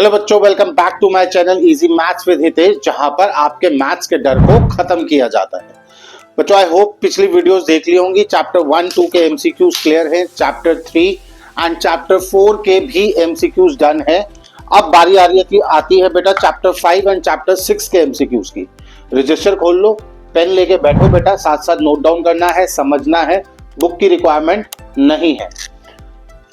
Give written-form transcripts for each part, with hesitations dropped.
Hello बच्चों, welcome back to my channel easy maths with Hitesh, जहां पर आपके मैथ्स के डर को खत्म किया जाता है। बच्चों, आई होप पिछली वीडियोस देख ली होंगी। चैप्टर 1, 2 के एमसीक्यूज क्लियर है, चैप्टर 3 एंड चैप्टर 4 के भी एमसीक्यूज डन है। अब बारी आती है बेटा चैप्टर 5 एंड चैप्टर 6 के एमसीक्यूज की। रजिस्टर खोल लो, पेन लेके बैठो बेटा, साथ साथ नोट डाउन करना है, समझना है, बुक की रिक्वायरमेंट नहीं है।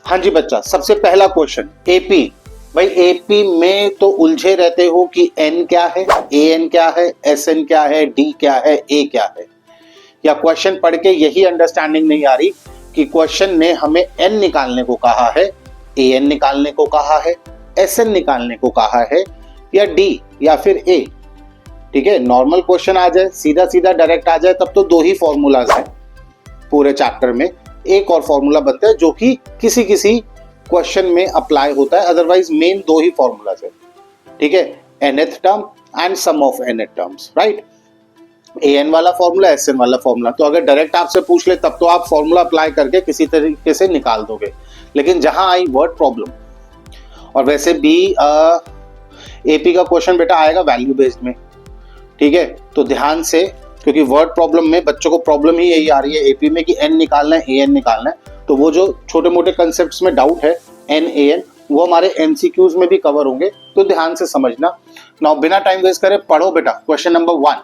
हाँ जी बच्चा, सबसे पहला क्वेश्चन एपी। भाई एपी में तो उलझे रहते हो कि एन क्या है, ए एन क्या है, एस एन क्या है, डी क्या है, ए क्या है। या क्वेश्चन पढ़ के यही अंडरस्टैंडिंग नहीं आ रही कि क्वेश्चन ने हमें एन निकालने को कहा है, ए एन निकालने को कहा है, एस एन निकालने को कहा है, या डी या फिर ए। ठीक है, नॉर्मल क्वेश्चन आ जाए, सीधा सीधा डायरेक्ट आ जाए, तब तो दो ही फॉर्मूलाज हैं पूरे चैप्टर में। एक और फॉर्मूला बनता है जो कि किसी किसी क्वेश्चन में अप्लाई होता है, अदरवाइज मेन दो ही फॉर्मूलाज है। ठीक है, nth term and sum of nth terms, right. an वाला फॉर्मूला, sn वाला फॉर्मूला। तो अगर डायरेक्ट आपसे पूछ ले तब तो आप फॉर्मूला अप्लाई करके किसी तरीके से निकाल दोगे, लेकिन जहां आई वर्ड प्रॉब्लम, और वैसे भी एपी का क्वेश्चन बेटा आएगा वैल्यू बेस्ड में। ठीक है, तो ध्यान से, क्योंकि वर्ड प्रॉब्लम में बच्चों को प्रॉब्लम ही यही आ रही है एपी में कि एन निकालना है, an निकालना है। तो वो जो छोटे मोटे कंसेप्ट्स में डाउट है एन ए एन, वो हमारे एमसीक्यूज में भी कवर होंगे, तो ध्यान से समझना। नाउ बिना टाइम वेस्ट करे पढ़ो बेटा question number 1।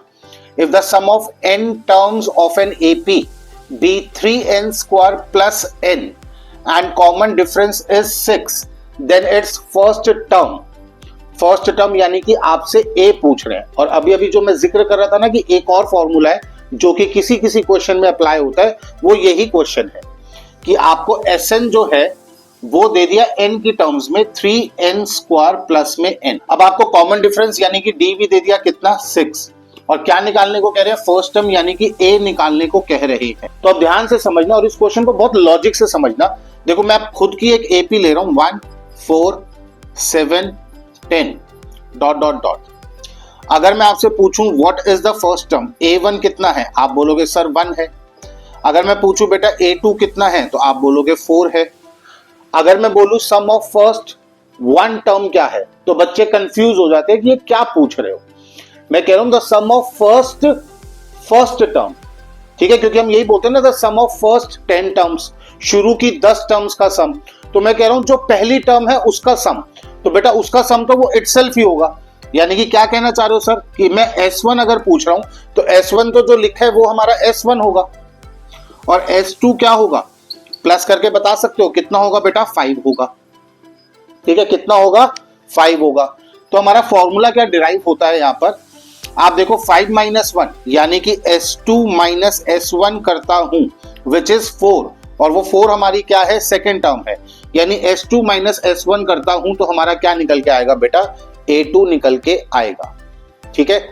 If the sum of n terms of N AP be 3n square plus n and common difference is 6, then its first term. First term यानी कि आपसे ए पूछ रहे हैं, और अभी अभी जो मैं जिक्र कर रहा था ना कि एक और फॉर्मूला है जो कि किसी किसी क्वेश्चन में अप्लाई होता है, वो यही क्वेश्चन है कि आपको Sn जो है वो दे दिया n की टर्म्स में 3n स्क्वायर प्लस में n। अब आपको कॉमन डिफरेंस यानी कि d भी दे दिया कितना, 6, और क्या निकालने को कह रहे हैं, फर्स्ट टर्म यानी कि a निकालने को कह रहे हैं। तो अब ध्यान से समझना और इस क्वेश्चन को बहुत लॉजिक से समझना। देखो मैं खुद की एक एपी ले रहा हूं, 1 4 7 10 डॉट डॉट डॉट। अगर मैं आपसे पूछूं what is the first term, a1 कितना है, आप बोलोगे सर 1 है। अगर मैं पूछूं बेटा a2 कितना है, तो आप बोलोगे 4 है। अगर मैं बोलूं सम ऑफ फर्स्ट 1 टर्म क्या है, तो बच्चे कंफ्यूज हो जाते हैं कि ये क्या पूछ रहे हो। मैं कह रहा हूं the sum of first term. ठीक है, क्योंकि हम यही बोलते हैं ना the sum of first 10 terms, शुरू की 10 टर्म्स का सम। तो मैं कह रहा हूं जो पहली टर्म है उसका सम, तो बेटा उसका सम तो वो इटसेल्फ ही होगा। यानी कि क्या कहना चाह रहे हो सर कि मैं S1 अगर पूछ रहा हूं तो S1 तो जो लिखा है वो हमारा S1 होगा, और S2 क्या होगा, प्लस करके बता सकते हो कितना होगा बेटा, 5 होगा। ठीक है, कितना होगा, 5 होगा। तो हमारा फॉर्मूला क्या डिराइव होता है यहां पर, आप देखो 5 - 1 यानी कि S2 - S1 करता हूं विच इज 4, और वो 4 हमारी क्या है, सेकेंड टर्म है। यानी S2 - S1 करता हूं तो हमारा क्या निकल के आएगा बेटा, A2 निकल के आएगा। ठीक है,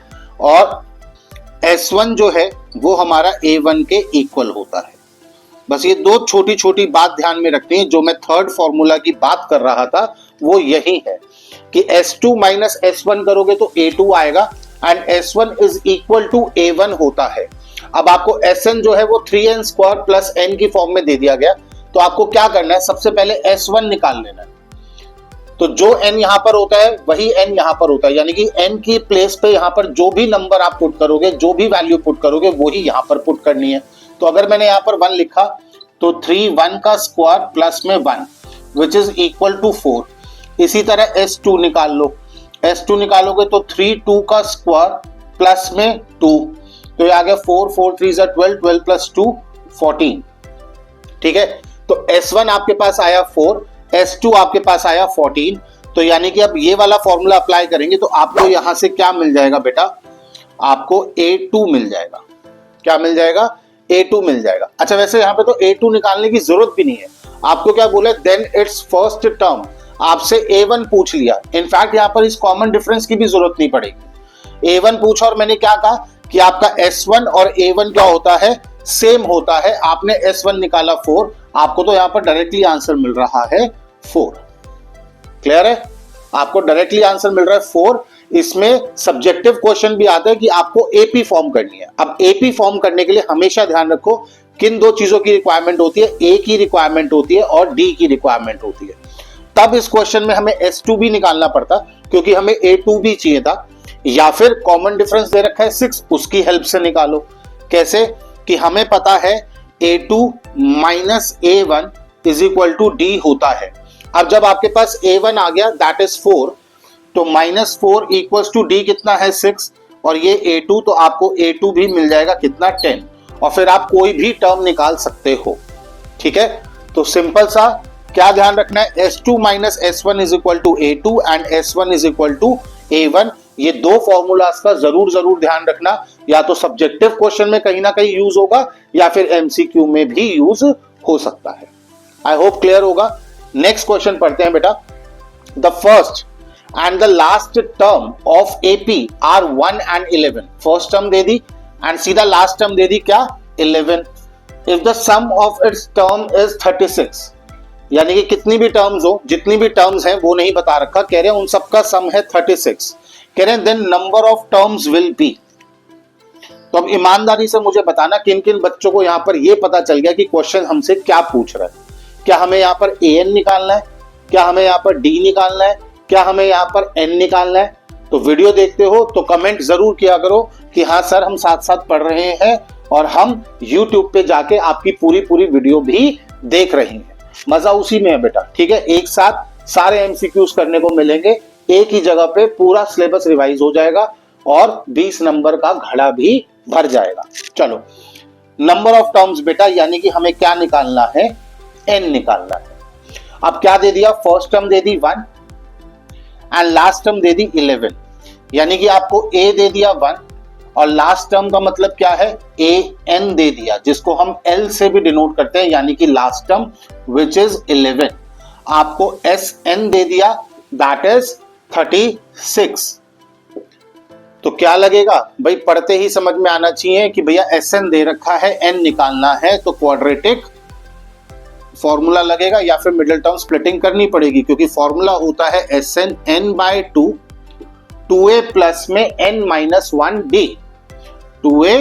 और S1 जो है वो हमारा A1 के इक्वल होता है। बस ये दो छोटी छोटी बात ध्यान में रखनी है। जो मैं थर्ड फॉर्मूला की बात कर रहा था वो यही है कि S2 - S1 करोगे तो A2 आएगा, and S1 is equal to A1 होता है। अब आपको Sn जो है वो 3n स्क्वायर प्लस n की फॉर्म में दे दिया गया, तो आपको क्या करना है, सबसे पहले S1 निकाल लेना है। तो जो n यहां पर होता है वही n यहां पर होता है, यानी कि n की प्लेस पे यहां पर जो भी नंबर आप पुट करोगे, जो भी वैल्यू पुट करोगे, वही यहां पर पुट करनी है। तो अगर मैंने यहां पर 1 लिखा तो 3 1 का स्क्वायर प्लस में 1 विच इज इक्वल टू 4। इसी तरह S2 निकाल लो, S2 निकालोगे तो 3 2 का स्क्वायर प्लस में 2, तो ये आ गया 4 4 3 12 12 प्लस 2 14। ठीक है, तो S1 आपके पास आया 4, S2 आपके पास आया 14। तो यानी कि अब ये वाला फॉर्मूला अप्लाई करेंगे तो आपको यहां से क्या मिल जाएगा बेटा, आपको A2 मिल जाएगा। क्या मिल जाएगा, A2 मिल जाएगा। अच्छा, वैसे यहां पे तो A2 निकालने की जरूरत भी नहीं है। आपको क्या बोले, देन इट्स फर्स्ट टर्म, आपसे A1 पूछ लिया। इनफैक्ट यहां पर इस कॉमन डिफरेंस की भी जरूरत नहीं पड़ेगी। A1 पूछा और मैंने क्या कहा कि आपका S1 और A1 क्या होता है, सेम होता है। आपने S1 निकाला 4, आपको तो यहां पर डायरेक्टली आंसर मिल रहा है 4। क्लियर है, आपको डायरेक्टली आंसर मिल रहा है 4। इसमें सब्जेक्टिव क्वेश्चन भी आता है कि आपको एपी फॉर्म करनी है। अब एपी फॉर्म करने के लिए हमेशा ध्यान रखो किन दो चीजों की रिक्वायरमेंट होती है, ए की रिक्वायरमेंट होती है और डी की रिक्वायरमेंट होती है। तब इस क्वेश्चन में हमें S2 भी निकालना पड़ता, क्योंकि हमें A2 भी चाहिए था। या फिर कॉमन डिफरेंस दे रखा है 6, उसकी हेल्प से निकालो। कैसे? कि हमें पता है A2 minus A1 is equal to D होता है। अब जब आपके पास A1 आ गया दैट इज 4, तो -4 इक्वल्स टू D कितना है 6, और ये A2 तो आपको A2 भी मिल जाएगा कितना 10, और फिर आप कोई भी टर्म निकाल सकते हो। ठीक है, तो सिंपल सा क्या ध्यान रखना है, S2 minus S1 is equal to A2 and S1 is equal to A1। ये दो फॉर्मूलाज का जरूर ध्यान रखना, या तो सब्जेक्टिव क्वेश्चन में कहीं ना कहीं यूज होगा या फिर MCQ में भी यूज हो सकता है। आई होप क्लियर होगा। नेक्स्ट क्वेश्चन पढ़ते हैं बेटा। The first and the last term of AP are 1 and 11। First term दे दी एंड सीधा लास्ट टर्म दे दी क्या 11। If the sum of its term is 36, यानी कि कितनी भी टर्म्स हो, जितनी भी टर्म्स हैं वो नहीं बता रखा, कह रहे हैं उन सबका सम है 36, कह रहे हैं then number of terms will be. तो अब ईमानदारी से मुझे बताना किन किन बच्चों को यहां पर यह पता चल गया कि क्वेश्चन हमसे क्या पूछ रहा है। क्या हमें यहां पर AN निकालना है, क्या हमें यहां पर D निकालना है, क्या हमें यहां पर N निकालना है? तो वीडियो देखते हो तो कमेंट जरूर किया करो कि हाँ सर हम साथ साथ पढ़ रहे हैं और हम YouTube पे जाके आपकी पूरी वीडियो भी देख रहे हैं। मजा उसी में है बेटा। ठीक है, एक साथ सारे MCQs करने को मिलेंगे, एक ही जगह पे पूरा सिलेबस रिवाइज हो जाएगा और 20 नंबर का घड़ा भी भर जाएगा। चलो, नंबर ऑफ टर्म्स बेटा, यानी कि हमें क्या निकालना है, N निकालना है। अब क्या दे दिया, फर्स्ट टर्म दे दी 1 एंड लास्ट टर्म दे दी 11, यानी कि आपको A दे दिया 1 और लास्ट टर्म का मतलब क्या है AN दे दिया, जिसको हम L से भी डिनोट करते हैं, यानी कि लास्ट टर्म विच इज 11। आपको SN दे दिया दैट इज 36। तो क्या लगेगा भाई, पढ़ते ही समझ में आना चाहिए कि भैया SN दे रखा है, N निकालना है, तो क्वाड्रेटिक फॉर्मूला लगेगा या फिर मिडिल टर्म स्प्लिटिंग करनी पड़ेगी, क्योंकि फॉर्मूला होता है SN n/2 2a प्लस में n-1d, 2a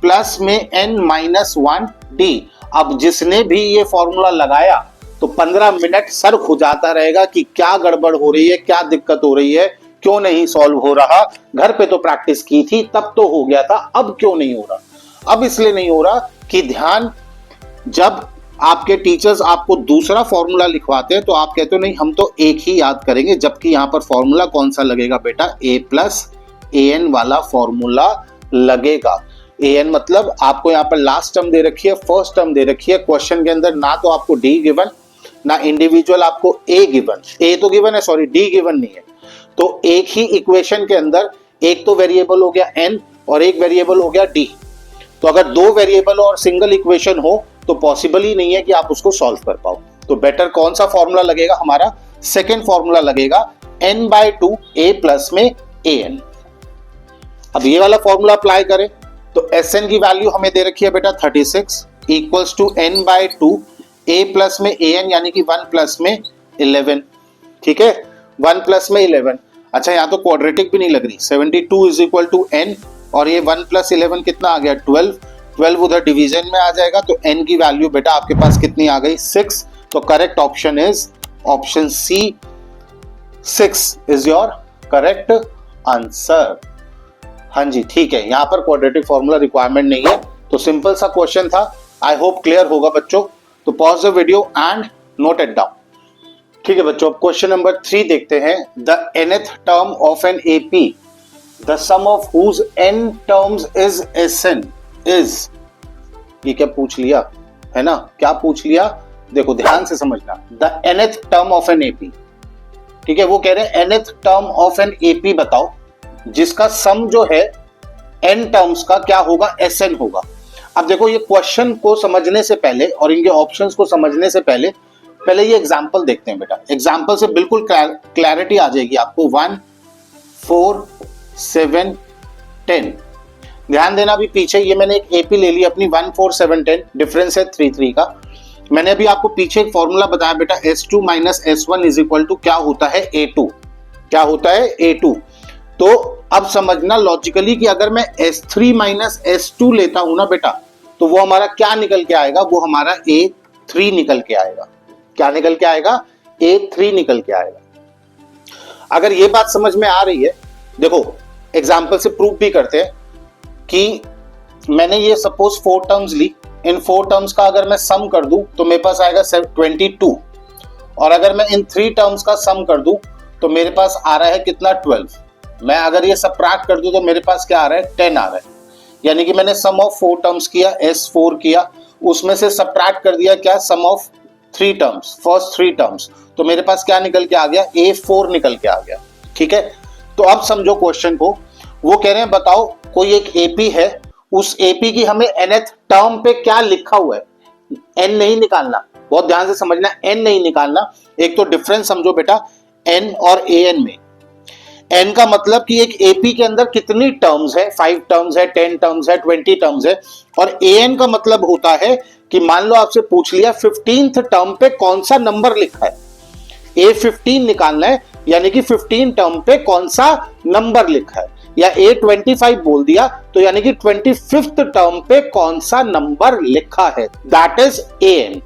प्लस में n-1d। अब जिसने भी ये फॉर्मूला लगाया तो 15 मिनट सर खुजाता रहेगा कि क्या गड़बड़ हो रही है, क्या दिक्कत हो रही है, क्यों नहीं सॉल्व हो रहा। घर पे तो प्रैक्टिस की थी तब तो हो गया था, अब क्यों नहीं हो रहा। अब इसलिए नहीं हो रहा कि ध्यान, जब आपके टीचर्स आपको दूसरा फॉर्मूला लिखवाते हैं तो आप कहते हो नहीं हम तो एक ही याद करेंगे, जबकि यहां पर फॉर्मूला कौन सा लगेगा बेटा, A प्लस AN वाला फॉर्मूला लगेगा। AN मतलब आपको यहां पर लास्ट टर्म दे रखी है, फर्स्ट टर्म दे रखी है। क्वेश्चन के अंदर ना तो आपको D गिवन, ना इंडिविजुअल आपको A गिवन, A तो गिवन है सॉरी, D गिवन नहीं है। तो एक ही इक्वेशन के अंदर एक तो वेरिएबल हो गया N और एक वेरिएबल हो गया D। तो अगर दो वेरिएबल और सिंगल इक्वेशन हो तो पॉसिबल ही नहीं है कि आप उसको सॉल्व कर पाओ। तो बेटर कौन सा फॉर्मूला लगेगा, हमारा सेकेंड फॉर्मूला लगेगा n/2 a प्लस में an। अब ये वाला फॉर्मूला अप्लाई करें तो SN की वैल्यू हमें दे रखी है बेटा 36 equals to n/2 a plus में an, यानी कि 1 प्लस में 11। ठीक है, 1 प्लस में 11। अच्छा, यहाँ तो क्वाड्रेटिक भी नहीं लग रही। 72 इज इक्वल टू n और ये 1 प्लस 11 कितना आ गया 12, 12 उधर डिवीजन में आ जाएगा, तो n की वैल्यू बेटा आपके पास कितनी आ गई 6। तो correct option is option C, 6 is your correct answer. हाँ जी, ठीक है, यहां पर क्वाड्रेटिक फॉर्मूला रिक्वायरमेंट नहीं है। तो सिंपल सा क्वेश्चन था, आई होप क्लियर होगा बच्चों। तो pause the video and note it down. ठीक है बच्चों, अब क्वेश्चन नंबर 3 देखते हैं। The nth term of an AP, the sum of whose n terms is SN is, ये क्या पूछ लिया है ना, क्या पूछ लिया, देखो ध्यान से समझना। The nth term of an AP, ठीक है, वो कह रहे हैं nth term of an AP बताओ जिसका सम जो है n टर्म्स का क्या होगा, SN होगा। अब देखो ये क्वेश्चन को समझने से पहले और इनके ऑप्शंस को समझने से पहले ये एग्जांपल देखते हैं बेटा। एग्जांपल से बिल्कुल क्लैरिटी आ जाएगी आपको। 1 4 7 10, ध्यान देना अभी पीछे ये मैंने एक AP ले ली अपनी 1 4 7 10, डिफरेंस है 3 3 का। मैंने अभी आपको पीछे एक फॉर्मूला बताया बेटा, S2 minus S1 is equal to क्या होता है A2, क्या होता है A2। तो अब समझना लॉजिकली कि अगर मैं S3 माइनस S2 लेता हूं ना बेटा, तो वो हमारा क्या निकल के आएगा, वो हमारा A3 निकल के आएगा। क्या निकल के आएगा, A3 निकल के आएगा। अगर ये बात समझ में आ रही है, देखो एग्जाम्पल से प्रूव भी करते हैं कि मैंने ये सपोज 4 टर्म्स ली, इन 4 टर्म्स का अगर मैं सम कर दूं तो मेरे पास आएगा 22, और अगर मैं इन 3 टर्म्स का सम कर दूं तो मेरे पास आ रहा है कितना 12। मैं अगर ये सबट्रैक्ट कर दूं तो मेरे पास क्या आ रहा है 10 आ रहा है। यानी कि मैंने सम ऑफ 4 टर्म्स किया, S4 किया, उसमें से सबट्रैक्ट कर दिया क्या सम ऑफ 3 टर्म्स, फर्स्ट 3 टर्म्स, तो मेरे पास क्या निकल के आ गया A4 निकल के आ गया। ठीक है, तो अब समझो क्वेश्चन को। वो कह रहे हैं बताओ कोई एक AP है, उस AP की हमें nth टर्म पे क्या लिखा हुआ है। n नहीं निकालना, बहुत ध्यान से समझना, n नहीं निकालना। एक तो डिफरेंस समझो बेटा n और an में। n का मतलब कि एक AP के अंदर कितनी टर्म्स है, 5 टर्म्स है, 10 टर्म्स है, 20 टर्म्स है। और an का मतलब होता है कि मान लो आपसे पूछ लिया 15th टर्म पे कौन सा नंबर लिखा है, A15 निकालना है, यानी कि 15 टर्म पे कौन सा नंबर लिखा है, या A25 बोल दिया तो यानी कि 25th टर्म पे कौन सा नंबर लिखा है, दैट इज an।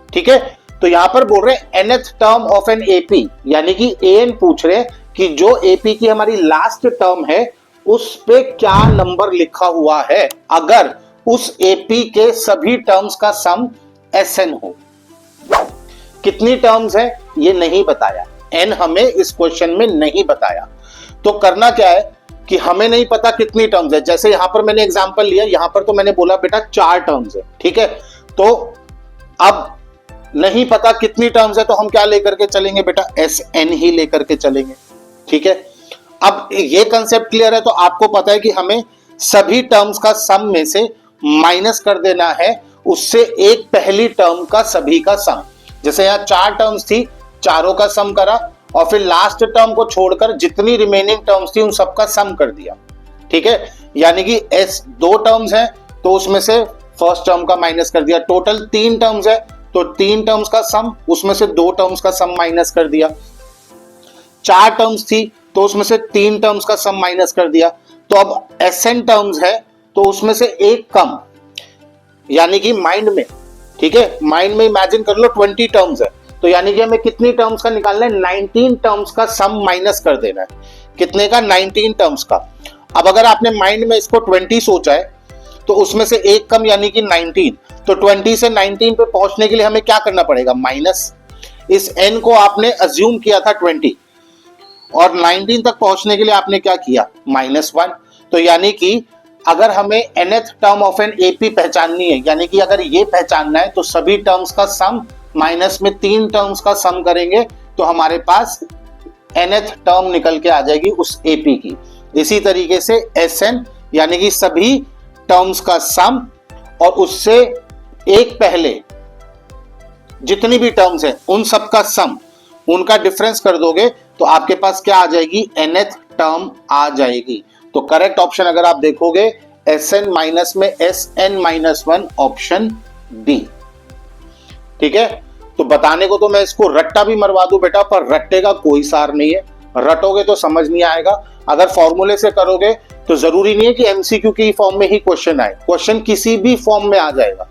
ठीक है, तो यहां पर बोल रहे हैं nth term of an AP, यानी कि an पूछ रहे हैं कि जो AP की हमारी लास्ट टर्म है उस पे क्या नंबर लिखा हुआ है अगर उस AP के सभी टर्म्स का सम Sn हो। कितनी टर्म्स है ये नहीं बताया, n हमें इस क्वेश्चन में नहीं बताया। तो करना क्या है कि हमें नहीं पता कितनी टर्म्स है। जैसे यहां पर मैंने एग्जांपल लिया, यहां पर तो मैंने बोला बेटा 4 टर्म्स है। ठीक है, तो अब नहीं पता कितनी टर्म्स है तो हम क्या लेकर के चलेंगे बेटा, Sn ही लेकर के चलेंगे। ठीक है, अब ये कंसेप्ट क्लियर है तो आपको पता है कि हमें सभी टर्म्स का सम में से माइनस कर देना है उससे एक पहली टर्म का सभी का सम। जैसे यहाँ 4 टर्म्स थी, चारों का सम करा और फिर लास्ट टर्म को छोड़कर जितनी रिमेनिंग टर्म्स थी उन सबका सम कर दिया। ठीक है, यानी कि S 2 टर्म्स है तो उसमें से फर्स्ट टर्म का माइनस कर दिया। टोटल 3 टर्म्स है तो 3 टर्म्स का सम, उसमें से 2 टर्म्स का सम माइनस कर दिया। 4 टर्म्स थी तो उसमें से 3 टर्म्स का सम माइनस कर दिया। तो अब Sn टर्म्स है तो उसमें से एक कम, यानी कि माइंड में, ठीक है, माइंड में इमेजिन कर लो 20 टर्म्स है तो यानी कि हमें कितनी टर्म्स का निकालना है, 19 टर्म्स का सम माइनस कर देना है। कितने का, 19 टर्म्स का। अब अगर आपने माइंड में इसको 20 सोचा है तो उसमें से एक कम यानी कि 19, तो 20 से 19 पे पहुंचने के लिए हमें क्या करना पड़ेगा, माइनस। इस n को आपने अज्यूम किया था 20 और 19 तक पहुंचने के लिए आपने क्या किया, -1। तो यानी कि अगर हमें nth term of an AP पहचाननी है, यानी कि अगर ये पहचानना है तो सभी टर्म्स का सम माइनस में 3 टर्म्स का सम करेंगे तो हमारे पास nth टर्म निकल के आ जाएगी उस AP की। इसी तरीके से Sn यानी कि सभी टर्म्स का सम और उससे एक पहले जितनी भी टर्म्स हैं उन सब का सम, उनका डिफरेंस कर दोगे तो आपके पास क्या आ जाएगी, nth टर्म आ जाएगी। तो करेक्ट ऑप्शन अगर आप देखोगे Sn माइनस में Sn-1 ऑप्शन डी। ठीक है, तो बताने को तो मैं इसको रट्टा भी मरवा दूं बेटा, पर रट्टे का कोई सार नहीं है, रटोगे तो समझ नहीं आएगा। अगर फॉर्मूले से करोगे तो जरूरी नहीं है कि MCQ की फॉर्म में ही क्वेश्चन आए, क्वेश्चन किसी भी फॉर्म में आ जाएगा।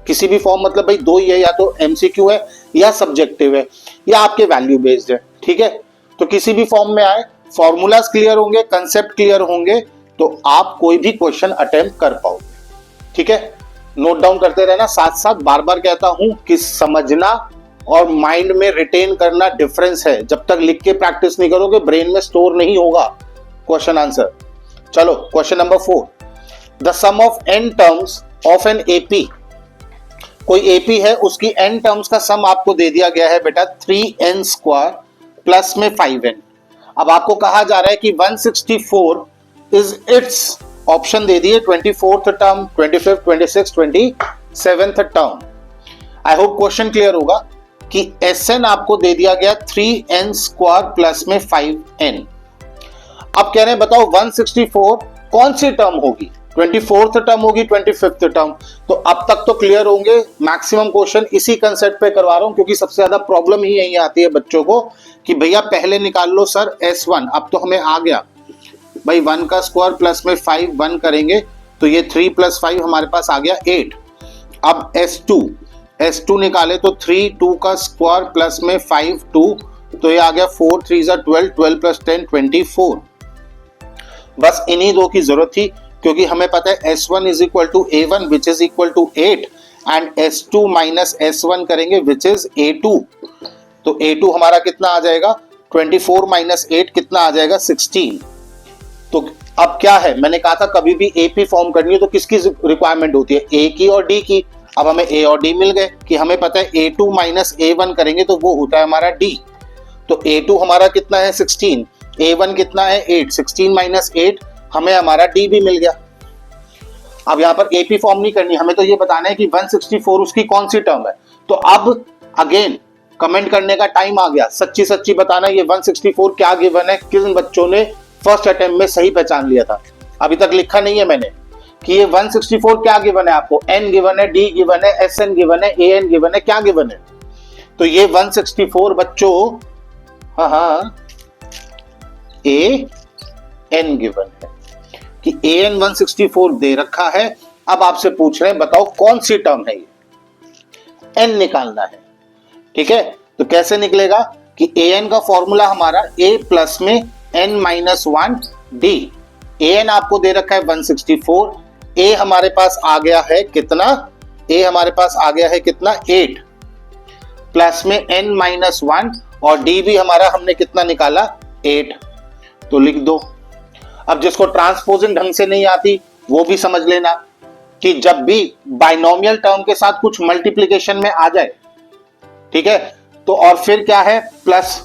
किसी भी फॉर्म मतलब भाई 2 ही है, या तो MCQ है या सब्जेक्टिव है या आपके वैल्यू बेस्ड है। ठीक है, तो किसी भी फॉर्म में आए, फॉर्मूलाज क्लियर होंगे, कंसेप्ट क्लियर होंगे तो आप कोई भी क्वेश्चन अटेम्प्ट कर पाओगे। ठीक है, नोट डाउन करते रहना, साथ साथ बार बार कहता हूं कि समझना और माइंड में रिटेन करना डिफरेंस है। जब तक लिख के प्रैक्टिस नहीं करोगे ब्रेन में स्टोर नहीं होगा क्वेश्चन आंसर। चलो question number 4, the sum of n terms of an AP। कोई AP है, उसकी n टर्म्स का सम आपको दे दिया गया है बेटा 3n² प्लस में 5n। अब आपको कहा जा रहा है कि 164 इज इट्स, ऑप्शन दे दिए 24th term, 25th, 26th, 27th term. I hope question clear होगा कि Sn आपको दे दिया गया 3n² प्लस में 5n। अब कह रहे हैं बताओ 164 कौन सी टर्म होगी, 24th टर्म होगी, 25th टर्म। तो अब तक तो क्लियर होंगे, मैक्सिमम क्वेश्चन इसी कंसेप्ट पे करवा रहा हूं क्योंकि सबसे ज्यादा प्रॉब्लम ही यही आती है बच्चों को कि भैया पहले निकाल लो सर S1। अब तो हमें आ गया भाई 1 का स्क्वायर प्लस में 5 1 करेंगे तो ये 3 + 5 हमारे पास आ गया 8। अब S2, S2 निकाले तो 3 2 का स्क्वायर प्लस में 5 2, तो ये आ गया 4 3 12, 12 प्लस 10 24। बस इन्हीं दो की जरूरत थी, क्योंकि हमें पता है S1 is equal to A1 which is equal to 8 and S2 minus S1 करेंगे विच इज A2। तो A2 हमारा कितना आ जाएगा, 24 माइनस 8 कितना आ जाएगा, 16। तो अब क्या है, मैंने कहा था कभी भी AP फॉर्म करनी है तो किसकी रिक्वायरमेंट होती है, A की और D की। अब हमें A और D मिल गए कि हमें पता है A2 माइनस A1 करेंगे तो वो होता है हमारा D। तो A2 हमारा कितना है 16, A1 कितना है 8, 16 माइनस 8 हमें हमारा D भी मिल गया। अब यहाँ पर AP फॉर्म नहीं करनी, हमें तो ये बताना है कि 164 उसकी कौन सी टर्म है। तो अब अगेन कमेंट करने का टाइम आ गया, सच्ची सच्ची बताना ये 164 क्या गिवन है, किन बच्चों ने फर्स्ट अटेम्प्ट में सही पहचान लिया था। अभी तक लिखा नहीं है मैंने कि ये 164 क्या गिवन है आपको, N गिवन है, D गिवन है, SN गिवन है, AN गिवन है, क्या गिवन है। तो ये 164 बच्चों, हाँ AN गिवन है कि AN 164 दे रखा है। अब आपसे पूछ रहे हैं बताओ कौन सी टर्म है ये, N निकालना है। ठीक है, तो कैसे निकलेगा कि AN का फॉर्मूला हमारा A प्लस में N माइनस 1 D। AN आपको दे रखा है 164, A हमारे पास आ गया है कितना, A हमारे पास आ गया है कितना 8 प्लस में N माइनस 1 और D भी हमारा हमने कितना निकाला 8। तो लिख दो। अब जिसको ट्रांसपोजिंग ढंग से नहीं आती वो भी समझ लेना कि जब भी बाइनोमियल टर्म के साथ कुछ मल्टीप्लिकेशन में आ जाए, ठीक है, तो और फिर क्या है प्लस,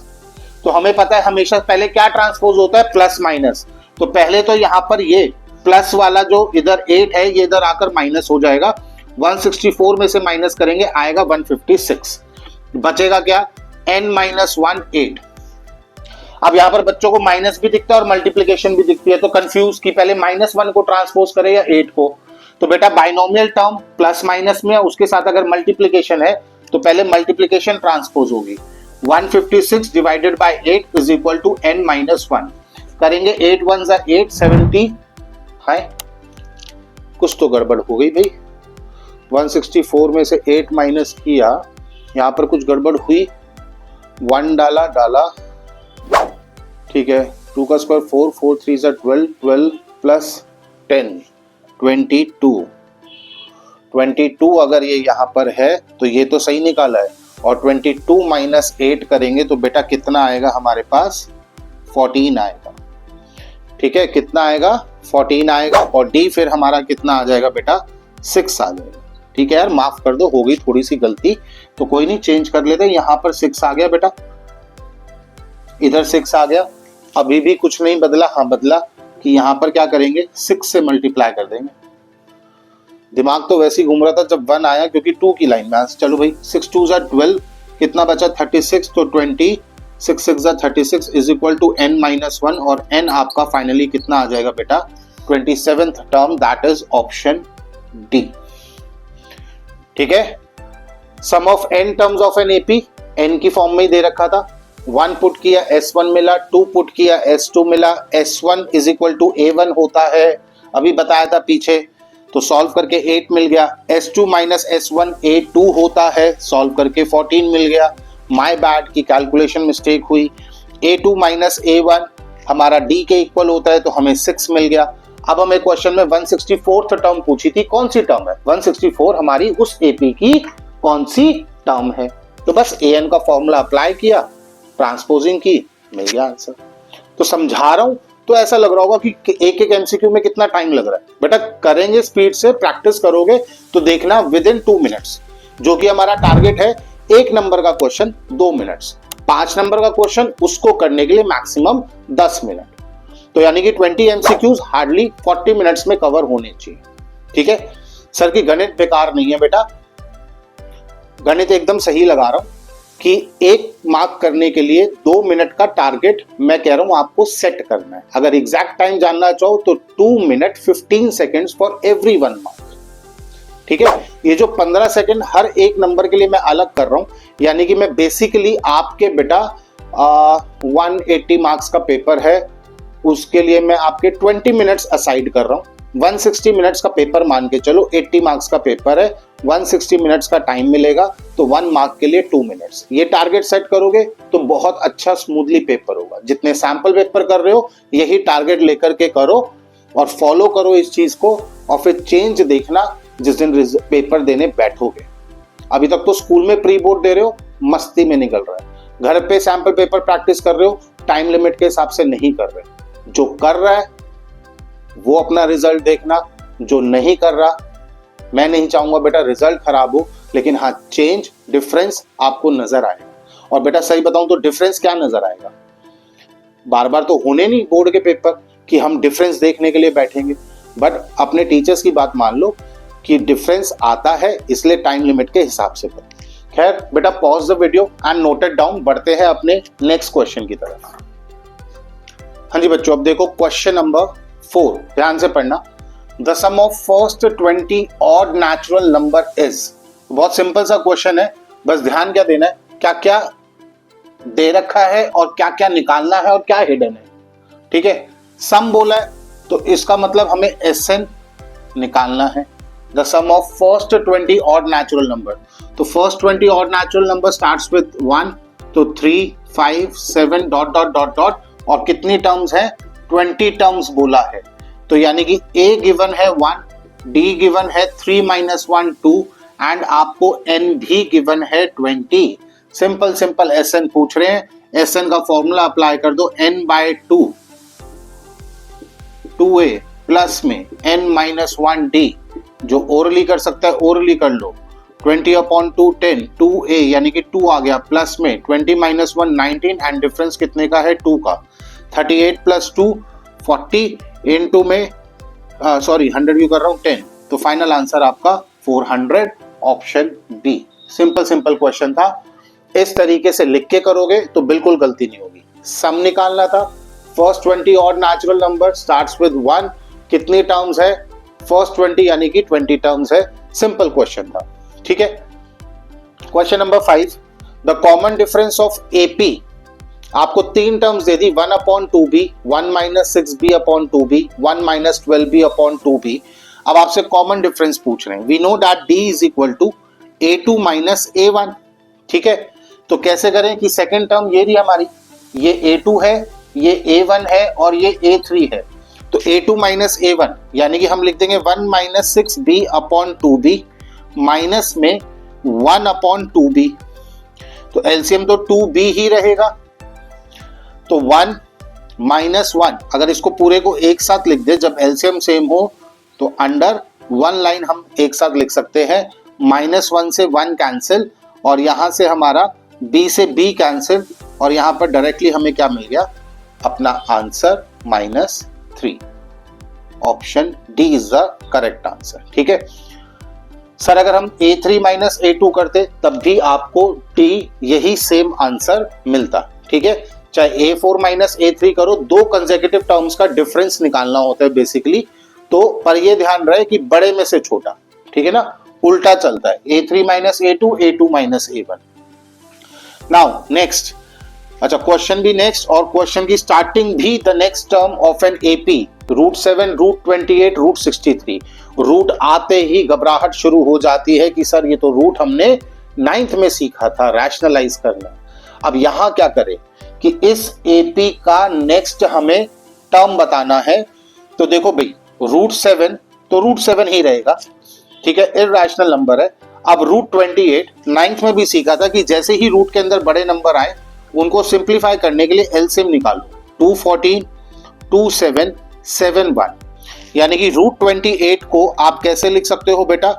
तो हमें पता है हमेशा पहले क्या ट्रांसपोज होता है, प्लस माइनस। तो पहले तो यहां पर ये प्लस वाला जो इधर 8 है ये इधर आकर माइनस हो जाएगा, 164 में से माइनस करेंगे आएगा 156, बचेगा क्या n माइनस 1 8। अब यहां पर बच्चों को माइनस भी दिखता है और मल्टीप्लीकेशन भी दिखती है, तो कंफ्यूज कि पहले -1 को ट्रांसपोज करे या 8 को। तो बेटा बाइनोमियल टर्म प्लस माइनस में उसके साथ अगर मल्टीप्लीकेशन है तो पहले मल्टीप्लीकेशन ट्रांसपोज होगी। 156 divided by 8 is equal to n minus 1 करेंगे, 8 1 जा 8 70 है, कुछ तो गड़बड़ हो गई भाई। 164 में से 8 माइनस किया, यहां पर कुछ गड़बड़ हुई, 1 डाला, ठीक है, 2 का स्क्वायर 4 4 3 जा 12 12 प्लस 10 22 अगर ये यहां पर है तो ये तो सही निकाला है, और 22 माइनस 8 करेंगे तो बेटा कितना आएगा हमारे पास 14 आएगा। ठीक है, कितना आएगा 14 आएगा, और D फिर हमारा कितना आ जाएगा बेटा 6 आ जाएगा। ठीक है यार, माफ कर दो, हो गई थोड़ी सी गलती, तो कोई नहीं, चेंज कर लेते। यहां पर 6 आ गया बेटा, इधर 6 आ गया, अभी भी कुछ नहीं बदला। हाँ बदला कि यहां पर क्या करेंगे 6 से मल्टीप्लाई कर देंगे। दिमाग तो वैसे ही घूम रहा था जब 1 आया, क्योंकि 2 की लाइन में। चलो भाई 6 2 जा 12, कितना बचा 36, तो 20 6 6 जा 36 is equal to n minus 1, और n आपका फाइनली कितना आ जाएगा बेटा 27th term, that is option D. ठीक है, sum of n terms of N AP n की फॉर्म में ही दे रखा था। 1 पुट किया S1 मिला, 2 पुट किया S2 मिला, S1 is equal to A1 होता है, अभी बताया था पीछे, तो सॉल्व करके 8 मिल गया। S2 माइनस S1 A2 होता है, सॉल्व करके 14 मिल गया। माय बैड की कैलकुलेशन मिस्टेक हुई। A2 माइनस A1 हमारा D के इक्वल होता है, तो हमें 6 मिल गया। अब हमें क्वेश्चन में 164th टर्म पूछी थी, कौन सी टर्म है, 164 हमारी उस AP की कौन सी टर्म है। तो बस AN का फॉर्मूला अप्लाई किया, ट्रांसपोजिंग की, मिल गया आंसर। तो समझा रहा हूं तो ऐसा लग रहा होगा कि एक एक MCQ में कितना टाइम लग रहा है। बेटा करेंगे स्पीड से, प्रैक्टिस करोगे तो देखना विद इन 2 मिनट्स, जो कि हमारा टारगेट है 1 नंबर का क्वेश्चन 2 मिनट्स, 5 नंबर का क्वेश्चन उसको करने के लिए मैक्सिमम 10 मिनट। तो यानी कि 20 MCQs हार्डली 40 मिनट्स में कवर होने चाहिए। ठीक है सर की गणित बेकार नहीं है बेटा, गणित एकदम सही लगा रहा हूं कि 1 मार्क करने के लिए 2 मिनट का टारगेट मैं कह रहा हूं आपको सेट करना है। अगर एग्जैक्ट टाइम जानना चाहो तो 2 minute 15 seconds for every 1 mark. ठीक है, ये जो 15 सेकेंड हर एक नंबर के लिए मैं अलग कर रहा हूं, यानी कि मैं बेसिकली आपके बेटा 180 मार्क्स का पेपर है, उसके लिए मैं आपके 20 मिनट्स असाइड कर रहा हूं। 160 मिनट्स का पेपर मान के चलो, 80 मार्क्स का पेपर है, 160 मिनट्स का टाइम मिलेगा, तो 1 मार्क के लिए 2 मिनट्स। ये टारगेट सेट करोगे तो बहुत अच्छा स्मूथली पेपर होगा। जितने सैंपल पेपर कर रहे हो यही टारगेट लेकर के करो और फॉलो करो इस चीज को, और फिर चेंज देखना जिस दिन पेपर देने बैठोगे। अभी तक तो स्कूल में प्री बोर्ड दे रहे हो, मस्ती में निकल रहा है। घर पे सैंपल पेपर प्रैक्टिस कर रहे हो, टाइम लिमिट के हिसाब से नहीं कर रहे। जो कर रहा है वो अपना रिजल्ट देखना, जो नहीं कर रहा, मैं नहीं चाहूंगा बेटा रिजल्ट खराब हो, लेकिन हाँ चेंज डिफरेंस आपको नजर आएगा। और बेटा सही बताऊं तो डिफरेंस क्या नजर आएगा, बार बार तो होने नहीं बोर्ड के पेपर कि हम डिफरेंस देखने के लिए बैठेंगे, बट अपने टीचर्स की बात मान लो कि डिफरेंस आता है, इसलिए टाइम लिमिट के हिसाब से करो। खैर बेटा pause the video and note it down, बढ़ते हैं अपने नेक्स्ट क्वेश्चन की तरफ। हाँ जी बच्चों, अब देखो क्वेश्चन नंबर 4, ध्यान से पढ़ना। The sum of first 20 odd natural number is. बहुत सिंपल सा क्वेश्चन है, बस ध्यान क्या देना है, क्या क्या दे रखा है और क्या क्या निकालना है और क्या हिडन है। ठीक है, सम बोला है तो इसका मतलब हमें एसएन निकालना है। The sum of first 20 odd natural number, तो first 20 odd natural number starts with 1, तो 3, 5, 7 डॉट डॉट डॉट डॉट, और कितनी टर्म्स है, 20 टर्म्स बोला है। तो यानी कि ए गिवन है 1, डी गिवन है 3 - 1 2, एंड आपको एन भी गिवन है 20। सिंपल सिंपल एसएन पूछ रहे हैं, एसएन का फॉर्मूला अप्लाई कर दो, n/2 2a प्लस में n-1d, जो ओरली कर सकता है ओरली कर लो, 20/2 10, 2a यानी कि 2 आ गया, प्लस में 20 - 1 19, एंड डिफरेंस कितने का है, 2 का, 38 + 2 40, इनटू में 100 भी कर रहा हूं 10, तो फाइनल आंसर आपका 400, option B. Simple simple question था, इस तरीके से लिख के करोगे तो बिल्कुल गलती नहीं होगी। सम निकालना था, first 20 odd natural number starts with 1, कितनी टर्म्स है, फर्स्ट 20 यानी कि 20 टर्म्स है। सिंपल क्वेश्चन था, ठीक है। Question number 5, the common difference of AP, आपको 3 टर्म्स दे दी, 1/2b, 1 - 6b/2b, 1 - 12b/2b। अब आपसे कॉमन डिफरेंस पूछ रहे हैं। We know that d is equal to a2 - a1, ठीक है। तो कैसे करें कि सेकेंड टर्म ये रही हमारी, ये a2 है, ये a1 है और ये a3 है, तो a2 - a1 यानी कि हम लिख देंगे 1 - 6b/2b माइनस में 1/2b, तो एलसीएम तो 2b ही रहेगा, तो 1 - 1, अगर इसको पूरे को एक साथ लिख दे, जब एलसीएम सेम हो तो अंडर 1 लाइन हम एक साथ लिख सकते हैं, -1 से 1 कैंसिल, और यहां से हमारा b से b कैंसिल, और यहां पर डायरेक्टली हमें क्या मिल गया, अपना answer -3। Option D is the correct answer, ठीक है। सर अगर हम a3 - a2 करते तब भी आपको d यही सेम आंसर मिलता, ठीक है। चाहे a4 - a3 करो, 2 कंसेक्यूटिव टर्म्स का डिफरेंस निकालना होता है बेसिकली, तो पर ये ध्यान रहे कि बड़े में से छोटा, ठीक है ना, उल्टा चलता है, a3 - a2, a2 - a1। Now next, अच्छा क्वेश्चन भी नेक्स्ट, और क्वेश्चन की स्टार्टिंग भी the next term of N AP, √7, √28, √63। Root आते ही घबराहट शुरू हो जाती है कि सर ये तो रूट हमने 9th में सीखा था, रैशनलाइज करना। अब यहां क्या करें कि इस एपी का नेक्स्ट हमें टर्म बताना है, तो देखो भाई √7 तो √7 ही रहेगा, ठीक है, इरैशनल नंबर है। अब √28 9th में भी सीखा था कि जैसे ही रूट के अंदर बड़े नंबर आए उनको सिंप्लीफाई करने के लिए एलसीएम निकालो, 214, 27, 71, यानी कि √28 को आप कैसे लिख सकते हो बेटा,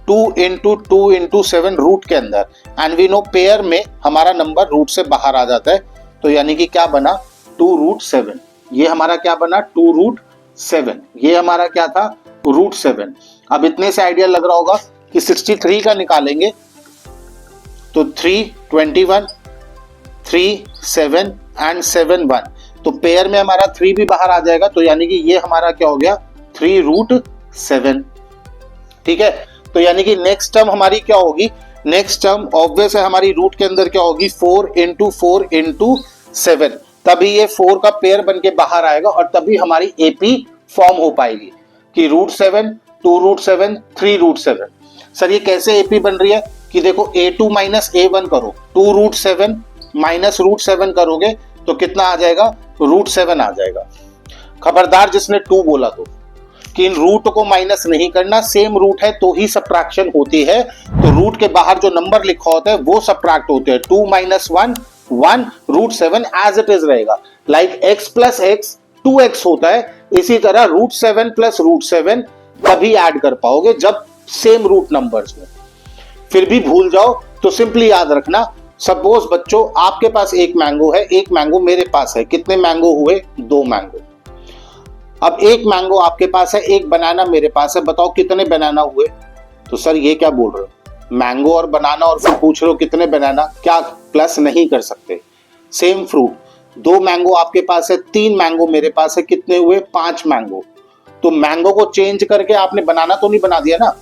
2 × 2 × 7 रूट के अंदर, एंड वी नो पेयर में हमारा नंबर रूट से बाहर आ जाता है, तो यानी कि क्या बना 2√7, ये हमारा क्या बना 2√7, ये हमारा क्या था √7। अब इतने से आइडिया लग रहा होगा कि 63 का निकालेंगे तो 3, 21, 3, 7 एंड 7 1, तो पेयर में हमारा 3 भी बाहर आ जाएगा, तो यानी कि ये हमारा क्या हो गया 3√7, ठीक है। तो यानी कि नेक्स्ट टर्म हमारी क्या होगी, नेक्स्ट टर्म ऑब्वियस है हमारी रूट के अंदर क्या होगी 4 × 4 × 7, तभी ये 4 का पेयर बन के बाहर आएगा और तभी हमारी एपी फॉर्म हो पाएगी। कि √7, 2√7, 3√7। सर ये कैसे एपी बन रही है कि देखो A2 माइनस A1 करो, 2√7 माइनस √7 करोगे तो कितना आ जाएगा, √7 आ जाएगा। खबरदार जिसने 2 बोला तो, कि इन रूट को माइनस नहीं करना, सेम रूट है तो ही सब्ट्रैक्शन होती है। तो रूट के बाहर जो नंबर लिखा होता है वो सब्ट्रैक्ट होते हैं। 2 माइनस 1, 1, √7 एज इट इज रहेगा। Like x plus x 2x होता है, इसी तरह √7 प्लस √7 तभी ऐड कर पाओगे जब सेम रूट नंबर्स में। फिर भी भूल जाओ तो सिंपली याद रखना, सपोज बच्चों आपके पास एक मैंगो है, एक मैंगो मेरे पास है, कितने मैंगो हुए, 2 मैंगो। अब एक मैंगो आपके पास है, एक बनाना मेरे पास है, बताओ कितने बनाना हुए। तो सर ये क्या बोल रहे हो, मैंगो और बनाना और फिर पूछ रहे हो कितने बनाना, क्या प्लस नहीं कर सकते, सेम फ्रूट। 2 मैंगो आपके पास है, 3 मैंगो मेरे पास है, कितने हुए, 5 मैंगो। तो मैंगो को चेंज करके आपने बनाना तो नहीं बना दिया ना,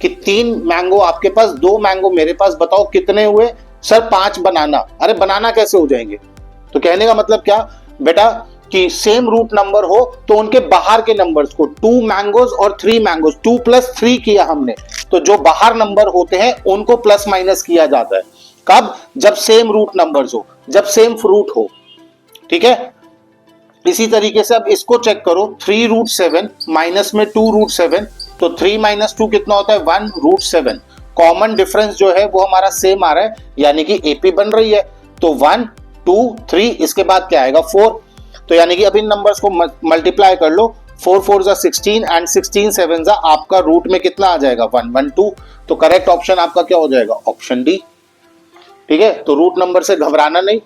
कि 3 मैंगो आपके पास, 2 मैंगो मेरे पास, बताओ कितने हुए, सर 5 बनाना। अरे बनाना कैसे हो जाएंगे। तो कहने का मतलब क्या बेटा, कि सेम रूट नंबर हो तो उनके बाहर के नंबर्स को, 2 मैंगोज और 3 मैंगोज, 2 प्लस 3 किया हमने, तो जो बाहर नंबर होते हैं उनको प्लस माइनस किया जाता है। कब, जब सेम रूट नंबर्स हो, जब सेम फ्रूट हो। ठीक है, इसी तरीके से अब इसको चेक करो, 3√7 माइनस में 2√7, तो 3 माइनस 2 कितना होता है, 1√7। कॉमन डिफरेंस जो है वो हमारा सेम आ रहा है, यानी कि एपी बन रही है। तो 1, 2, 3, इसके बाद क्या आएगा, 4। तो यानी कि अब इन नंबर्स को मल्टीप्लाई कर लो, 4 4 16 एंड 16 7 आपका रूट में कितना आ जाएगा, 1 1 2। तो करेक्ट ऑप्शन आपका क्या हो जाएगा, ऑप्शन डी। ठीक है, तो रूट नंबर से घबराना नहीं।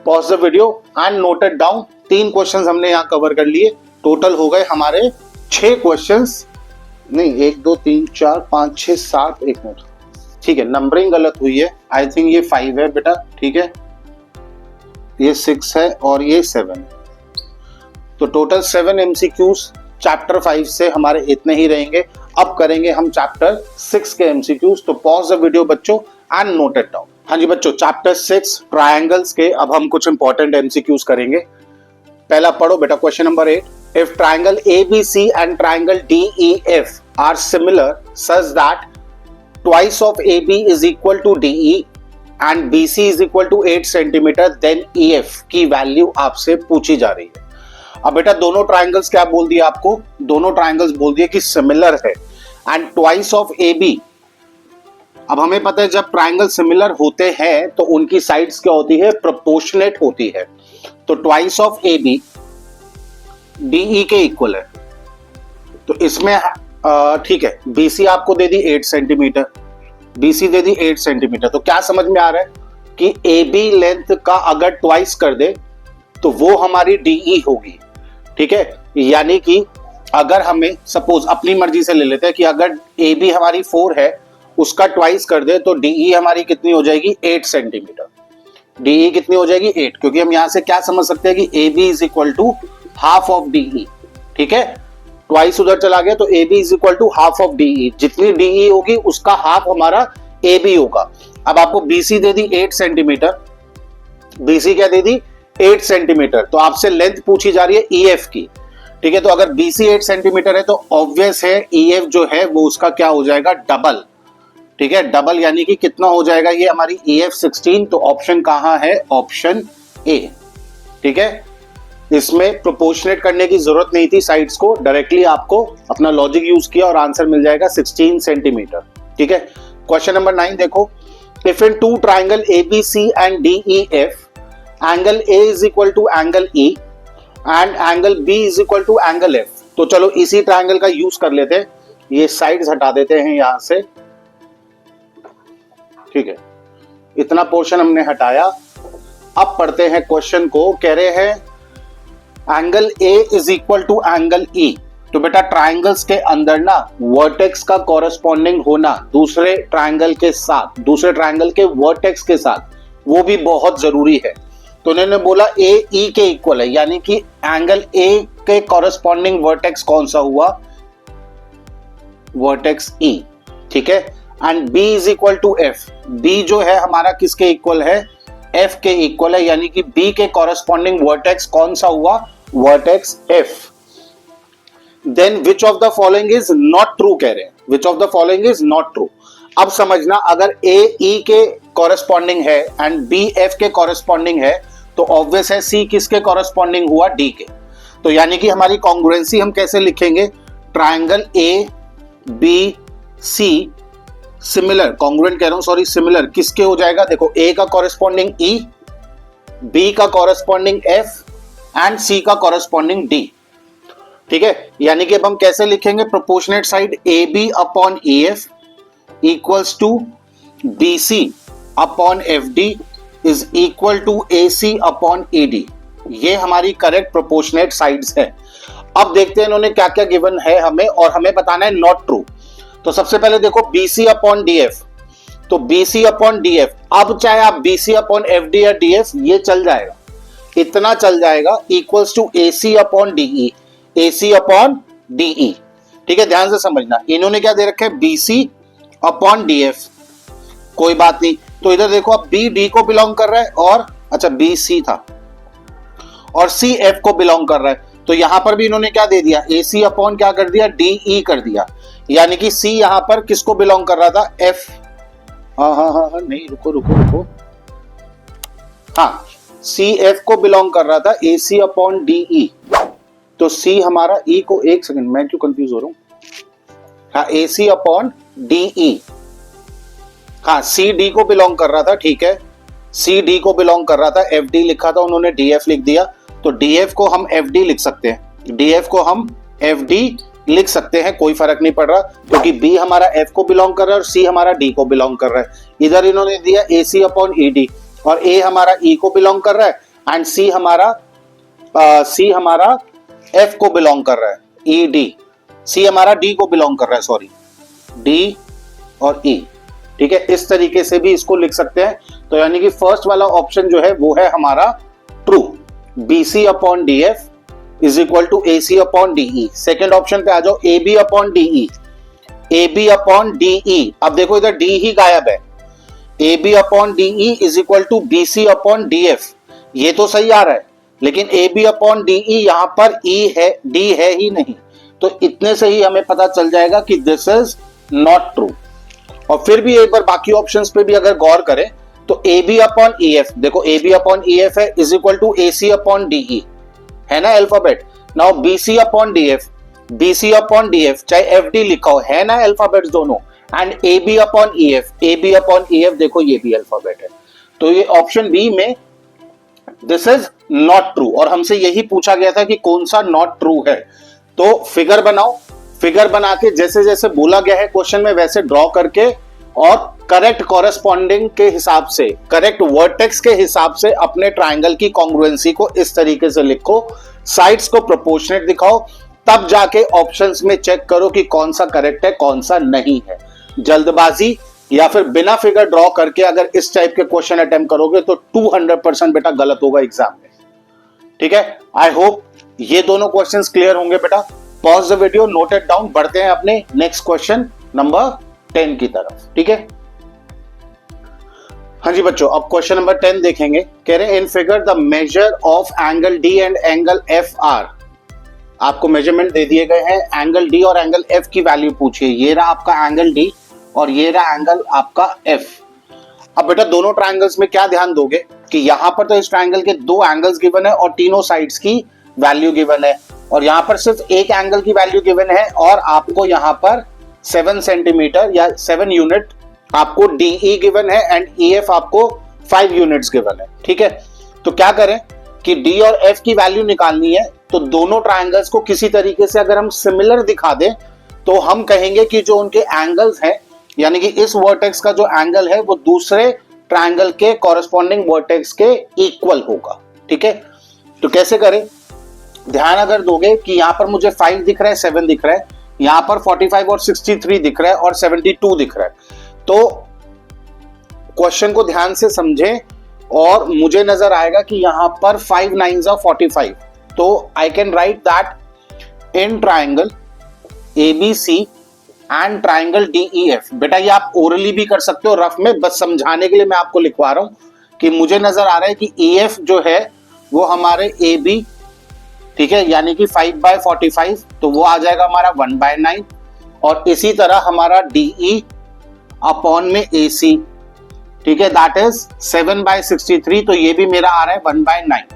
Pause the video and note it down. 3 questions हमने यहाँ कवर कर लिए, टोटल हो गए हमारे 6 क्वेश्चंस, नहीं 1 2 3 4 5 6 7, 1 मिनट, ठीक है नंबरिंग गलत हुई है, आई थिंक ये 5 है बेटा, ठीक है ये 6 है और ये 7। तो टोटल 7 MCQs चैप्टर 5 से हमारे इतने ही रहेंगे। अब करेंगे हम चैप्टर 6 के MCQs। तो पॉज द वीडियो बच्चों एंड नोट इट डाउन। हाँ जी बच्चों, चैप्टर 6 ट्रायंगल्स के अब हम कुछ इंपॉर्टेंट MCQs करेंगे। पहला पढ़ो बेटा, question number 8। If triangle ABC and triangle DEF are similar such that twice of AB is equal to DE and BC is equal to 8 centimetre, then EF की value आपसे पूछी जा रही है। अब बेटा दोनों ट्रायंगल्स क्या बोल दिया आपको, दोनों ट्रायंगल्स बोल दिए कि सिमिलर है एंड ट्वाइस ऑफ AB। अब हमें पता है जब ट्रायंगल सिमिलर होते हैं तो उनकी साइड्स क्या होती है, प्रोपोर्शनेट होती है। तो ट्वाइस ऑफ AB DE के इक्वल है। तो इसमें ठीक है, BC आपको दे दी 8 सेंटीमीटर, BC दे दी 8 सेंटीमीटर। तो क्या समझ में आ रहा है कि AB लेंथ का अगर ट्वाइस कर दे तो वो हमारी DE होगी। ठीक है, यानी कि अगर हमें सपोज अपनी मर्जी से ले लेते हैं कि अगर AB हमारी 4 है, उसका ट्वाइस कर दे तो DE हमारी कितनी हो जाएगी, 8 सेंटीमीटर। DE कितनी हो जाएगी, 8, क्योंकि हम यहां से क्या समझ सकते हैं कि AB is equal to half of DE। ठीक है, ट्वाइस उधर चला गया तो AB is equal to half of DE। जितनी DE होगी उसका हाफ हमारा AB होगा। अब आपको BC दे दी 8 सेंटीमीटर, BC क्या दे दी, 8 सेंटीमीटर। तो आपसे लेंथ पूछी जा रही है EF की। ठीक है, तो अगर BC 8 सेंटीमीटर है तो ऑब्वियस है EF जो है वो उसका क्या हो जाएगा, डबल। ठीक है, डबल यानी कि कितना हो जाएगा ये हमारी EF 16। तो ऑप्शन कहां है, ऑप्शन ए। ठीक है, इसमें प्रोपोर्शनेट करने की जरूरत नहीं थी साइड्स को, डायरेक्टली आपको अपना लॉजिक यूज किया और आंसर मिल जाएगा 16 सेंटीमीटर। ठीक है, क्वेश्चन नंबर 9 देखो। If in 2 triangle ABC and DEF angle A is equal to angle E and angle B is equal to angle F। तो चलो इसी ट्राइंगल का यूज कर लेते हैं, ये साइड्स हटा देते हैं यहां से। ठीक है, इतना पोर्शन हमने हटाया। अब पढ़ते हैं क्वेश्चन को। कह रहे हैं angle A is equal to angle E। तो बेटा ट्राइंगल्स के अंदर ना वर्टेक्स का कॉरेस्पॉन्डिंग होना दूसरे ट्राइंगल के साथ, दूसरे ट्राइंगल के वर्टेक्स के साथ, वो भी बहुत जरूरी है। तो उन्होंने बोला AE के इक्वल है, यानी कि एंगल A के कॉरेस्पॉन्डिंग वर्टेक्स कौन सा हुआ, वर्टेक्स E। ठीक है, and B is equal to F। B जो है हमारा किसके इक्वल है, F के इक्वल है, यानी कि B के कॉरेस्पॉन्डिंग वर्टेक्स कौन सा हुआ, vertex F। Then which of the following is not true कह रहे हैं, which of the following is not true. अब समझना, अगर ए ई के कॉरेस्पॉन्डिंग है एंड बी एफ के कॉरेस्पॉन्डिंग है तो ऑब्वियस है सी किसके कॉरेस्पॉन्डिंग हुआ, डी के। तो यानी कि हमारी कॉन्ग्रुएंसी हम कैसे लिखेंगे, triangle A B C similar, congruent कह रहा हूं सॉरी, सिमिलर किसके हो जाएगा, देखो ए का कॉरेस्पॉन्डिंग ई, बी का कॉरेस्पॉन्डिंग एफ एंड सी का कॉरेस्पॉन्डिंग डी। ठीक है, यानी कि अब हम कैसे लिखेंगे, proportionate side A B upon A F equals to B C upon F D is equal to A C upon A D. ये हमारी करेक्ट प्रोपोर्शनेट साइड्स है। अब देखते हैं इन्होंने क्या क्या गिवन है हमें, और हमें बताना है नॉट ट्रू। तो सबसे पहले देखो B C upon D F, तो B C upon D F, अब चाहे आप B C upon F D या डी एफ, ये चल जाएगा, इतना चल जाएगा, equals to A C upon D E, A C upon D E. ठीक है, ध्यान से समझना, इन्होंने क्या दे रखा है, B C upon D F, कोई बात नहीं। तो इधर देखो अब बी डी को बिलोंग कर रहा है, और अच्छा बी सी था और सी एफ को बिलोंग कर रहा है, तो यहां पर भी इन्होंने क्या दे दिया, ए सी अपॉन क्या कर दिया, डी ई कर दिया। यानी कि सी यहां पर किसको बिलोंग कर रहा था, एफ, हाँ नहीं रुको, हाँ सी एफ को बिलोंग कर रहा था, ए सी अपॉन डी ई। तो सी हमारा ई को, एक सेकंड मैं क्यों कंफ्यूज हो रहा हूं, हाँ ए सी अपॉन डी ई, हाँ सी डी को बिलोंग कर रहा था, ठीक है, सी डी को बिलोंग कर रहा था, एफ डी लिखा था उन्होंने, डी एफ लिख दिया, तो डी एफ को हम एफ डी लिख सकते हैं, डी एफ को हम एफ डी लिख सकते हैं, कोई फर्क नहीं पड़ रहा, क्योंकि बी हमारा एफ को बिलोंग कर रहा है और सी हमारा डी को बिलोंग कर रहा है। इधर इन्होंने दिया ए सी अपॉन ई डी, और ए हमारा ई को बिलोंग कर रहा है एंड सी हमारा एफ को बिलोंग कर रहा है, ई डी, सी हमारा डी को बिलोंग कर रहा है, सॉरी डी और ई। ठीक है, इस तरीके से भी इसको लिख सकते हैं। तो यानी कि फर्स्ट वाला ऑप्शन जो है वो है हमारा true, B C upon D F is equal to A C upon D E. Second option पे आ जाओ, A B upon D E, A B upon D E, अब देखो इधर डी ही गायब है, A B upon D E is equal to B C upon D F, ये तो सही आ रहा है, लेकिन A B upon D E यहां पर ई है, डी है ही नहीं, तो इतने से ही हमें पता चल जाएगा कि दिस इज नॉट ट्रू। और फिर भी एक बार बाकी ऑप्शंस पे भी अगर गौर करें तो A B upon E F, देखो A B upon E F है is equal to A C upon D E, है ना alphabet. Now B C upon D F, B C upon D F चाहे एफ डी लिखा हो, है ना alphabets दोनों, and A B upon E F, A B upon E F देखो ये भी अल्फाबेट है। तो ये ऑप्शन बी में दिस इज नॉट ट्रू, और हमसे यही पूछा गया था कि कौन सा नॉट ट्रू है। तो फिगर बनाओ, फिगर बना के जैसे जैसे बोला गया है क्वेश्चन में वैसे ड्रॉ करके, और करेक्ट कॉरेस्पॉन्डिंग के हिसाब से, करेक्ट वर्टेक्स के हिसाब से अपने ट्राइंगल की कॉन्ग्रुएंसी को इस तरीके से लिखो, साइड्स को प्रोपोर्शनेट दिखाओ, तब जाके ऑप्शंस में चेक करो कि कौन सा करेक्ट है कौन सा नहीं है। जल्दबाजी या फिर बिना फिगर ड्रॉ करके अगर इस टाइप के क्वेश्चन अटेम्प्ट करोगे तो 200% बेटा गलत होगा एग्जाम में। ठीक है, आई होप ये दोनों क्वेश्चंस क्लियर होंगे बेटा। Pause the video, note it down, बढ़ते हैं अपने नेक्स्ट क्वेश्चन नंबर 10 की तरफ। ठीक है, हाँ जी बच्चों, अब क्वेश्चन नंबर 10 देखेंगे। कह रहे हैं in figure the measure of angle D and angle F R, आपको मेजरमेंट दे दिए गए हैं, एंगल डी और एंगल एफ की वैल्यू पूछिए। ये रहा आपका एंगल डी और ये रहा एंगल आपका एफ। अब बेटा दोनों ट्राइंगल्स में क्या ध्यान दोगे कि यहां पर तो इस ट्राइंगल के दो एंगल्स गिवन है और तीनों साइड्स की वैल्यू गिवन है, और यहां पर सिर्फ एक एंगल की वैल्यू गिवन है, और आपको यहां पर 7 सेंटीमीटर या 7 यूनिट आपको डीई गिवन है एंड ईएफ आपको 5 यूनिट्स गिवन है। ठीक है, तो क्या करें कि डी और एफ की वैल्यू निकालनी है, तो दोनों ट्राइंगल्स को किसी तरीके से अगर हम सिमिलर दिखा दें तो हम कहेंगे कि जो उनके एंगल्स हैं, यानी कि इस वर्टेक्स का जो एंगल है वो दूसरे ट्राइंगल के कॉरेस्पॉन्डिंग वर्टेक्स के इक्वल होगा। ठीक है, तो कैसे करें, ध्यान अगर दोगे कि यहां पर मुझे 5 दिख रहा है, 7 दिख रहा है, यहां पर 45 और 63 दिख रहा है और 72 दिख रहा है। तो क्वेश्चन को ध्यान से समझें और मुझे नजर आएगा कि यहां पर 5 9s are 45, तो I can write that in triangle ABC and triangle DEF। बेटा ये आप ओरली भी कर सकते हो रफ में, बस समझाने के लिए मैं आपको लिखवा रहा हूं कि मुझे नजर आ रहा है कि EF जो है वो हमारे AB, ठीक है, यानी कि 5/45, तो वो आ जाएगा हमारा 1/9। और इसी तरह हमारा DE अपॉन में AC, ठीक है, दैट इज 7/63, तो ये भी मेरा आ रहा है 1/9।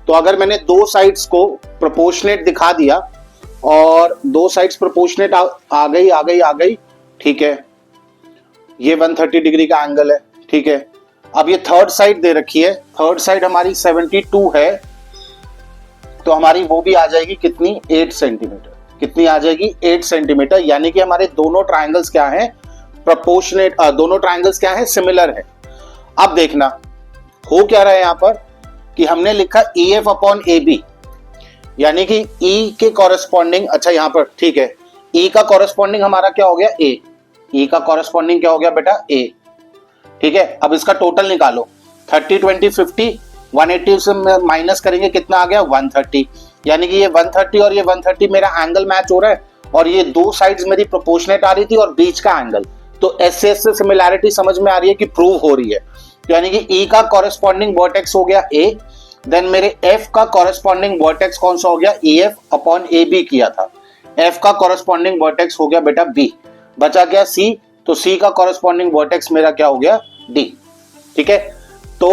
तो अगर मैंने दो साइड्स को प्रोपोर्शनेट दिखा दिया और दो साइड्स प्रोपोर्शनेट आ गई, ठीक है, ये 130 डिग्री का एंगल है, ठीक है। अब ये थर्ड साइड दे रखी है, थर्ड साइड हमारी 72 है, तो हमारी वो भी आ जाएगी कितनी, 8 सेंटीमीटर। कितनी आ जाएगी, 8 सेंटीमीटर। यानी कि हमारे दोनों ट्राइंगल्स क्या हैं, प्रोपोर्शनेट, दोनों ट्राइंगल्स क्या हैं, सिमिलर है। अब देखना हो क्या रहा है यहां पर कि हमने लिखा EF अपॉन AB, यानी कि E के कॉरेस्पॉन्डिंग, अच्छा यहां पर ठीक है, E का कॉरेस्पॉन्डिंग हमारा क्या हो गया, A। E का कॉरेस्पॉन्डिंग क्या हो गया बेटा, A, ठीक है। अब इसका टोटल निकालो, 30 20 50, 180 से माइनस करेंगे, कितना आ गया, 130। यानी कि ये 130 और ये 130 मेरा एंगल मैच हो रहा है, और ये दो साइड्स मेरी प्रोपोर्शनेट आ रही थी और बीच का एंगल, तो ऐसे से सिमिलैरिटी समझ में आ रही है कि प्रूव हो रही है। यानी कि E का कॉरेस्पॉन्डिंग वर्टेक्स हो गया A, देन मेरे F का कॉरेस्पॉन्डिंग वर्टेक्स कौन सा हो गया, EF अपॉन AB किया था, F का कॉरेस्पॉन्डिंग वर्टेक्स हो गया बेटा B, बचा गया C, तो C का कॉरेस्पॉन्डिंग वर्टेक्स मेरा क्या हो गया, D, ठीक है। तो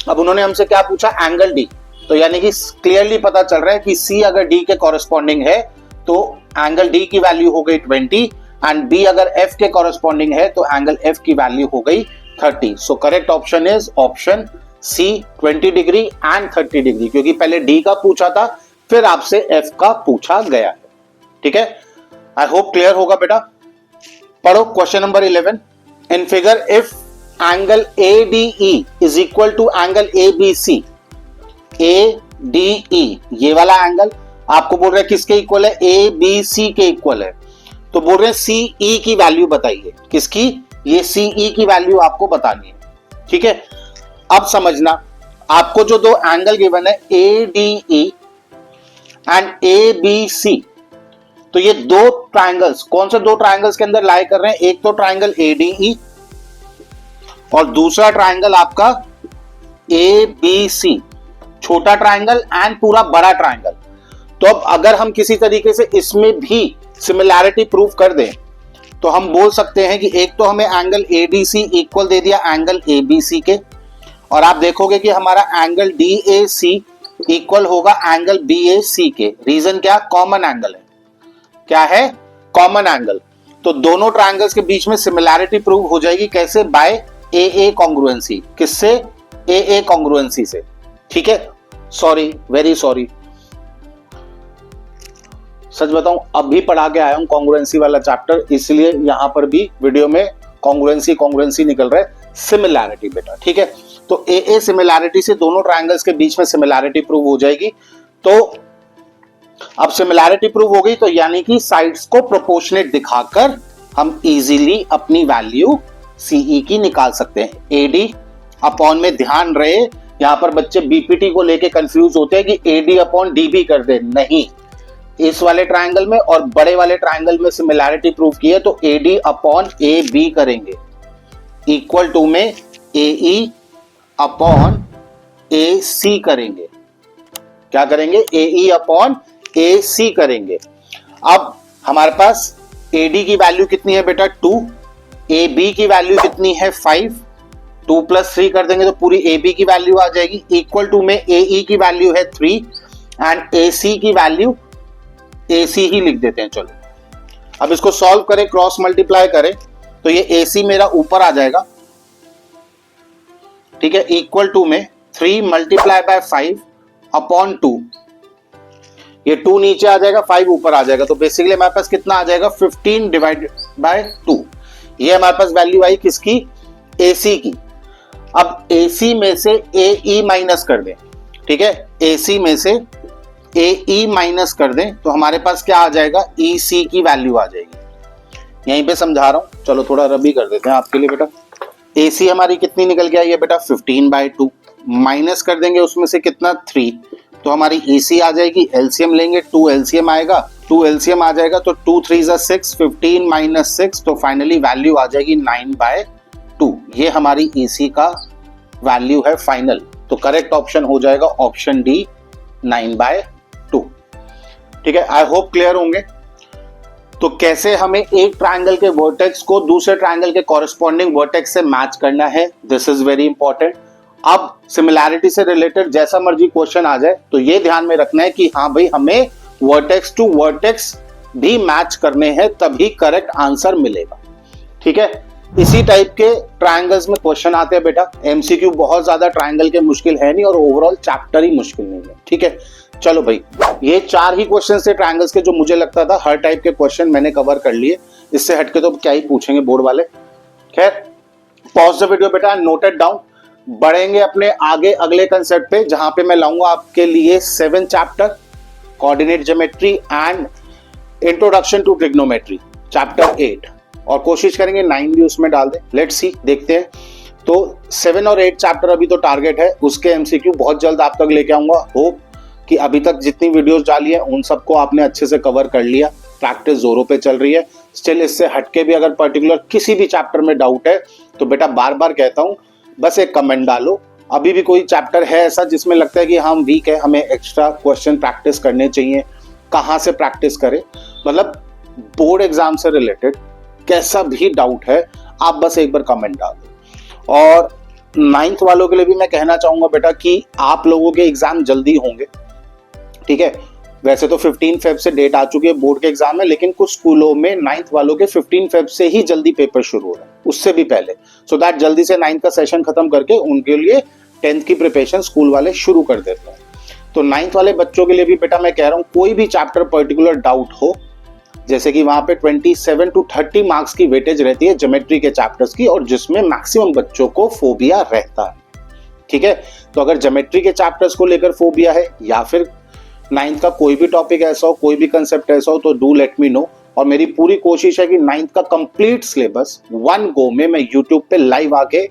अब उन्होंने हमसे क्या पूछा, एंगल D, तो यानी कि क्लियरली पता चल रहा है कि C अगर D के कॉरेस्पॉन्डिंग है तो एंगल D की वैल्यू हो गई 20, एंड B अगर F के कॉरेस्पॉन्डिंग है तो एंगल F की वैल्यू हो गई 30। So correct option is option C, 20 degree and 30 degree, क्योंकि पहले D का पूछा था फिर आपसे F का पूछा गया है, ठीक है। आई होप क्लियर होगा बेटा। पढ़ो question number 11। In figure if angle ADE is equal to angle ABC, ADE ये वाला एंगल आपको बोल रहे हैं किसके इक्वल है, ABC के इक्वल है, तो बोल रहे हैं CE की वैल्यू बताइए, किसकी, ये CE की वैल्यू आपको बतानी है, ठीक है। अब समझना, आपको जो दो एंगल गिवन है ADE एंड ABC, तो ये दो ट्राइंगल्स कौन से दो ट्राइंगल्स के अंदर लाई कर रहे हैं, एक तो ट्राइंगल ADE और दूसरा ट्राइंगल आपका ABC, छोटा ट्राइंगल एंड पूरा बड़ा ट्राइंगल। तो अब अगर हम किसी तरीके से इसमें भी सिमिलैरिटी प्रूव कर दें तो हम बोल सकते हैं कि एक तो हमें एंगल ADC इक्वल दे दिया एंगल ABC के, और आप देखोगे कि हमारा एंगल DAC इक्वल होगा एंगल BAC के। रीजन क्या, कॉमन एंगल है, क्या है, कॉमन एंगल। तो दोनों ट्राइंगल्स के बीच में सिमिलैरिटी प्रूव हो जाएगी, कैसे, बाय AA कॉन्ग्रुएंसी, किससे, AA कॉन्ग्रुएंसी से, ठीक है। सॉरी, वेरी सॉरी, सच बताऊं अभी पढ़ा के आया हूं कॉन्ग्रुएंसी वाला चैप्टर, इसलिए यहां पर भी वीडियो में कॉन्ग्रुएंसी निकल रहा है, सिमिलैरिटी बेटा, ठीक है। तो AA सिमिलैरिटी से दोनों ट्राइंगल्स के बीच में सिमिलैरिटी प्रूव हो जाएगी। तो अब सिमिलैरिटी प्रूव हो गई, तो यानी कि साइड्स को प्रोपोर्शनेट दिखाकर हम इजीली अपनी वैल्यू CE की निकाल सकते हैं। AD अपॉन में, ध्यान रहे यहां पर बच्चे BPT को लेके कंफ्यूज होते हैं कि AD अपॉन DB कर दे, नहीं, इस वाले ट्राइंगल में और बड़े वाले ट्राइंगल में सिमिलैरिटी प्रूव की है तो AD अपॉन AB करेंगे, इक्वल टू में AE अपॉन AC करेंगे, क्या करेंगे, AE अपॉन AC करेंगे। अब हमारे पास AD की वैल्यू कितनी है बेटा 2, AB की वैल्यू कितनी है 5, 2 + 3 कर देंगे तो पूरी AB की वैल्यू आ जाएगी, इक्वल टू में AE की वैल्यू है 3 एंड AC की वैल्यू, AC ही लिख देते हैं, चलो। अब इसको सॉल्व करें, क्रॉस मल्टीप्लाई करें तो ये AC मेरा ऊपर आ जाएगा, ठीक है, इक्वल टू में 3 × 5 अपॉन 2, ये 2 नीचे आ जाएगा, 5 ऊपर आ जाएगा, तो बेसिकली हमारे पास कितना आ जाएगा 15 / 2। ये हमारे पास वैल्यू आई किसकी, AC की। अब AC में से AE माइनस कर दें, ठीक है, AC में से AE माइनस कर दें तो हमारे पास क्या आ जाएगा, EC की वैल्यू आ जाएगी। यहीं पे समझा रहा हूं, चलो थोड़ा रबी कर देते हैं आपके लिए बेटा। AC हमारी कितनी निकल के आई है बेटा 15/2, माइनस कर देंगे उसमें से कितना 3, तो हमारी EC आ जाएगी। एलसीएम लेंगे, 2 एलसीएम आएगा, 2 एलसीएम आ जाएगा तो 2 × 3 = 6, 15 - 6, तो फाइनली वैल्यू आ जाएगी 9/2। ये हमारी EC का वैल्यू है फाइनल, तो करेक्ट ऑप्शन हो जाएगा ऑप्शन डी 9/2। ठीक है, आई होप क्लियर होंगे। तो कैसे हमें एक ट्रायंगल के वर्टेक्स को दूसरे ट्रायंगल के कॉरेस्पॉन्डिंग वर्टेक्स से मैच करना है, दिस इज वेरी इंपॉर्टेंट। अब सिमिलैरिटी से रिलेटेड जैसा मर्जी क्वेश्चन आ जाए तो ये ध्यान में रखना है कि हाँ भाई हमें वर्टेक्स टू वर्टेक्स भी मैच करने हैं, तभी करेक्ट आंसर मिलेगा। ठीक है, इसी टाइप के ट्रायंगल्स में क्वेश्चन आते हैं बेटा। एमसीक्यू बहुत ज्यादा ट्रायंगल के मुश्किल है नहीं और ओवरऑल चैप्टर ही मुश्किल नहीं है। ठीक है, चलो भाई, ये 4 ही क्वेश्चन थे ट्रायंगल्स के जो मुझे लगता था हर टाइप के क्वेश्चन मैंने कवर कर लिए। इससे हटके तो क्या ही पूछेंगे बोर्ड वाले। खैर, पॉज द वीडियो बेटा, नोटेड डाउन। बढ़ेंगे अपने आगे अगले कंसेप्ट पे, जहां पे मैं लाऊंगा आपके लिए 7 chapter, coordinate geometry and introduction to trigonometry, chapter 8, और कोशिश करेंगे 9 भी उसमें डाल दे। लेट्स सी, देखते हैं। तो 7 और 8 चैप्टर अभी तो टारगेट है, उसके एमसीक्यू बहुत जल्द आप तक लेके आऊंगा। होप कि अभी तक जितनी वीडियोस डाली है उन सबको आपने अच्छे से कवर कर लिया। प्रैक्टिस जोरों पे चल रही है। स्टिल इससे हटके भी अगर पर्टिकुलर किसी भी चैप्टर में डाउट है तो बेटा बार बार कहता हूं, बस एक कमेंट डालो। अभी भी कोई चैप्टर है ऐसा जिसमें लगता है कि हम वीक है, हमें एक्स्ट्रा क्वेश्चन प्रैक्टिस करने चाहिए, कहाँ से प्रैक्टिस करें, मतलब बोर्ड एग्जाम से रिलेटेड कैसा भी डाउट है, आप बस एक बार कमेंट डाल दो। और 9th वालों के लिए भी मैं कहना चाहूंगा बेटा कि आप लोगों के एग्जाम जल्दी होंगे। ठीक है, वैसे तो 15 फेब से डेट आ चुकी है, बोर्ड के एग्जाम है, लेकिन कुछ स्कूलों में 9th वालों के 15 फेब से ही जल्दी पेपर शुरू हो रहे हैं, उससे भी पहले, सो दैट जल्दी से 9th का सेशन खत्म करके उनके लिए 10th की प्रिपरेशन स्कूल वाले शुरू कर देते हैं। तो 9th वाले बच्चों के लिए भी बेटा मैं कह रहा हूँ, कोई भी चैप्टर पर्टिकुलर डाउट हो, जैसे कि वहां पे 27 to 30 मार्क्स की वेटेज रहती है ज्योमेट्री के चैप्टर्स की, और जिसमें मैक्सिमम बच्चों को फोबिया रहता है। ठीक है, तो अगर ज्योमेट्री के चैप्टर्स को लेकर फोबिया है या फिर 9th का कोई भी टॉपिक ऐसा हो, कोई भी कंसेप्ट ऐसा हो, तो डू लेट मी नो। और मेरी पूरी कोशिश है कि 9th का कंप्लीट सिलेबस 1 गो में मैं यूट्यूब पे लाइव आके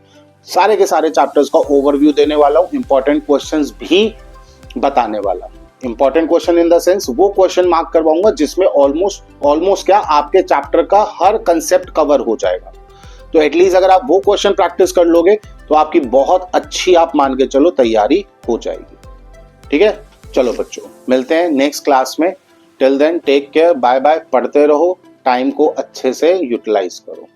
सारे के सारे चैप्टर्स का ओवरव्यू देने वाला हूँ, इंपॉर्टेंट क्वेश्चंस भी बताने वाला हूँ। Important question in the sense वो क्वेश्चन मार्क करवाऊंगा जिसमें ऑलमोस्ट क्या आपके चैप्टर का हर कंसेप्ट कवर हो जाएगा। तो एटलीस्ट अगर आप वो क्वेश्चन प्रैक्टिस कर लोगे तो आपकी बहुत अच्छी, आप मान के चलो, तैयारी हो जाएगी। ठीक है, चलो बच्चों, मिलते हैं नेक्स्ट क्लास में। Till then take care, bye bye. पढ़ते रहो, टाइम को अच्छे से यूटिलाइज करो।